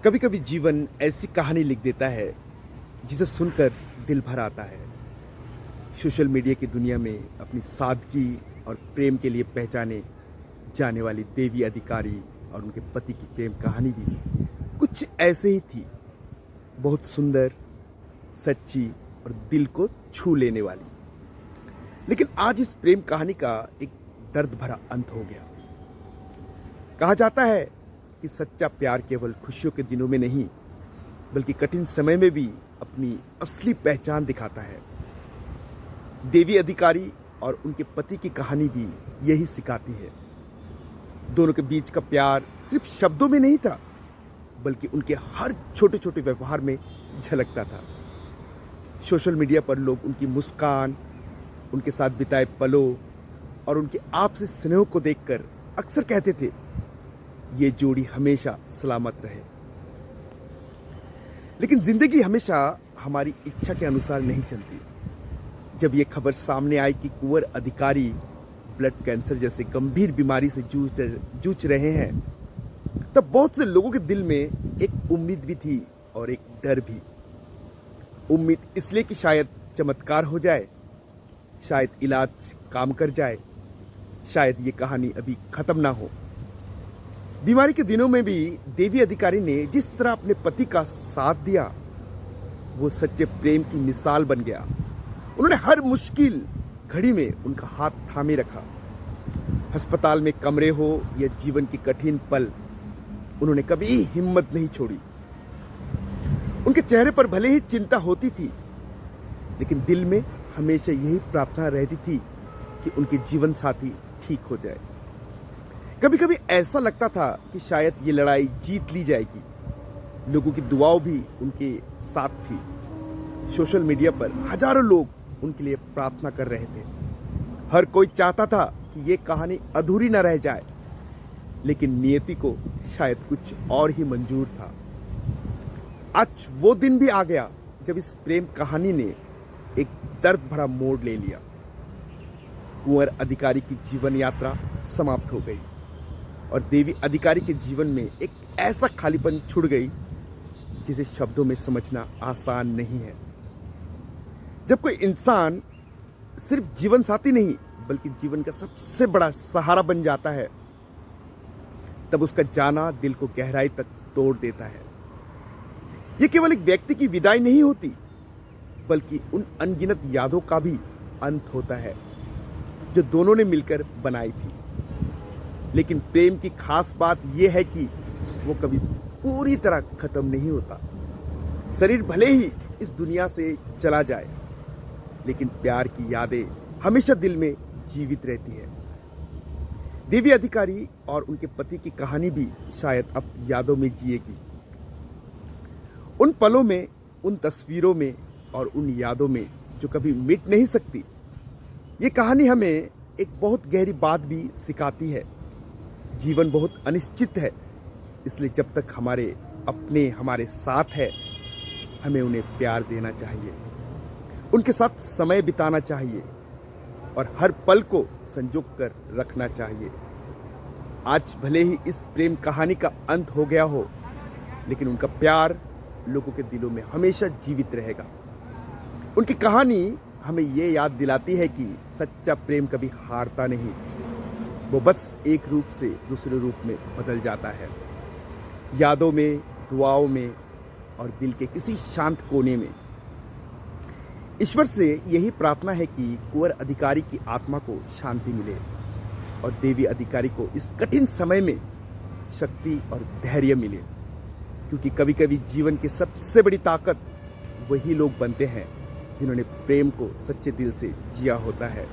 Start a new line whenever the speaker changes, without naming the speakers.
कभी कभी जीवन ऐसी कहानी लिख देता है जिसे सुनकर दिल भर आता है। सोशल मीडिया की दुनिया में अपनी सादगी और प्रेम के लिए पहचाने जाने वाली देवी अधिकारी और उनके पति की प्रेम कहानी भी कुछ ऐसे ही थी। बहुत सुंदर, सच्ची और दिल को छू लेने वाली। लेकिन आज इस प्रेम कहानी का एक दर्द भरा अंत हो गया। कहा जाता है कि सच्चा प्यार केवल खुशियों के दिनों में नहीं बल्कि कठिन समय में भी अपनी असली पहचान दिखाता है। देवी अधिकारी और उनके पति की कहानी भी यही सिखाती है। दोनों के बीच का प्यार सिर्फ शब्दों में नहीं था बल्कि उनके हर छोटे छोटे व्यवहार में झलकता था। सोशल मीडिया पर लोग उनकी मुस्कान, उनके साथ बिताए पलों और उनके आपसी स्नेह को देखकर अक्सर कहते थे, ये जोड़ी हमेशा सलामत रहे। लेकिन जिंदगी हमेशा हमारी इच्छा के अनुसार नहीं चलती। जब ये खबर सामने आई कि कुंवर अधिकारी ब्लड कैंसर जैसे गंभीर बीमारी से जूझ रहे हैं, तब बहुत से लोगों के दिल में एक उम्मीद भी थी और एक डर भी। उम्मीद इसलिए कि शायद चमत्कार हो जाए, शायद इलाज काम कर जाए, शायद ये कहानी अभी खत्म ना हो। बीमारी के दिनों में भी देवी अधिकारी ने जिस तरह अपने पति का साथ दिया, वो सच्चे प्रेम की मिसाल बन गया। उन्होंने हर मुश्किल घड़ी में उनका हाथ थामे रखा। अस्पताल में कमरे हो या जीवन की कठिन पल, उन्होंने कभी हिम्मत नहीं छोड़ी। उनके चेहरे पर भले ही चिंता होती थी, लेकिन दिल में हमेशा यही प्रार्थना रहती थी कि उनके जीवन साथी ठीक हो जाए। कभी कभी ऐसा लगता था कि शायद ये लड़ाई जीत ली जाएगी। लोगों की दुआओं भी उनके साथ थी। सोशल मीडिया पर हजारों लोग उनके लिए प्रार्थना कर रहे थे। हर कोई चाहता था कि ये कहानी अधूरी न रह जाए, लेकिन नियति को शायद कुछ और ही मंजूर था। आज वो दिन भी आ गया जब इस प्रेम कहानी ने एक दर्द भरा मोड़ ले लिया। कुंवर अधिकारी की जीवन यात्रा समाप्त हो गई और देवी अधिकारी के जीवन में एक ऐसा खालीपन छुड़ गई जिसे शब्दों में समझना आसान नहीं है। जब कोई इंसान सिर्फ जीवन साथी नहीं बल्कि जीवन का सबसे बड़ा सहारा बन जाता है, तब उसका जाना दिल को गहराई तक तोड़ देता है। यह केवल एक व्यक्ति की विदाई नहीं होती बल्कि उन अनगिनत यादों का भी अंत होता है जो दोनों ने मिलकर बनाई थी। लेकिन प्रेम की खास बात यह है कि वो कभी पूरी तरह खत्म नहीं होता। शरीर भले ही इस दुनिया से चला जाए, लेकिन प्यार की यादें हमेशा दिल में जीवित रहती है। देवी अधिकारी और उनके पति की कहानी भी शायद अब यादों में जिएगी। उन पलों में, उन तस्वीरों में और उन यादों में जो कभी मिट नहीं सकती। ये कहानी हमें एक बहुत गहरी बात भी सिखाती है। जीवन बहुत अनिश्चित है, इसलिए जब तक हमारे अपने हमारे साथ है, हमें उन्हें प्यार देना चाहिए, उनके साथ समय बिताना चाहिए और हर पल को संजो कर रखना चाहिए। आज भले ही इस प्रेम कहानी का अंत हो गया हो, लेकिन उनका प्यार लोगों के दिलों में हमेशा जीवित रहेगा। उनकी कहानी हमें ये याद दिलाती है कि सच्चा प्रेम कभी हारता नहीं, वो बस एक रूप से दूसरे रूप में बदल जाता है। यादों में, दुआओं में और दिल के किसी शांत कोने में। ईश्वर से यही प्रार्थना है कि कुंवर अधिकारी की आत्मा को शांति मिले और देवी अधिकारी को इस कठिन समय में शक्ति और धैर्य मिले, क्योंकि कभी कभी जीवन की सबसे बड़ी ताकत वही लोग बनते हैं जिन्होंने प्रेम को सच्चे दिल से जिया होता है।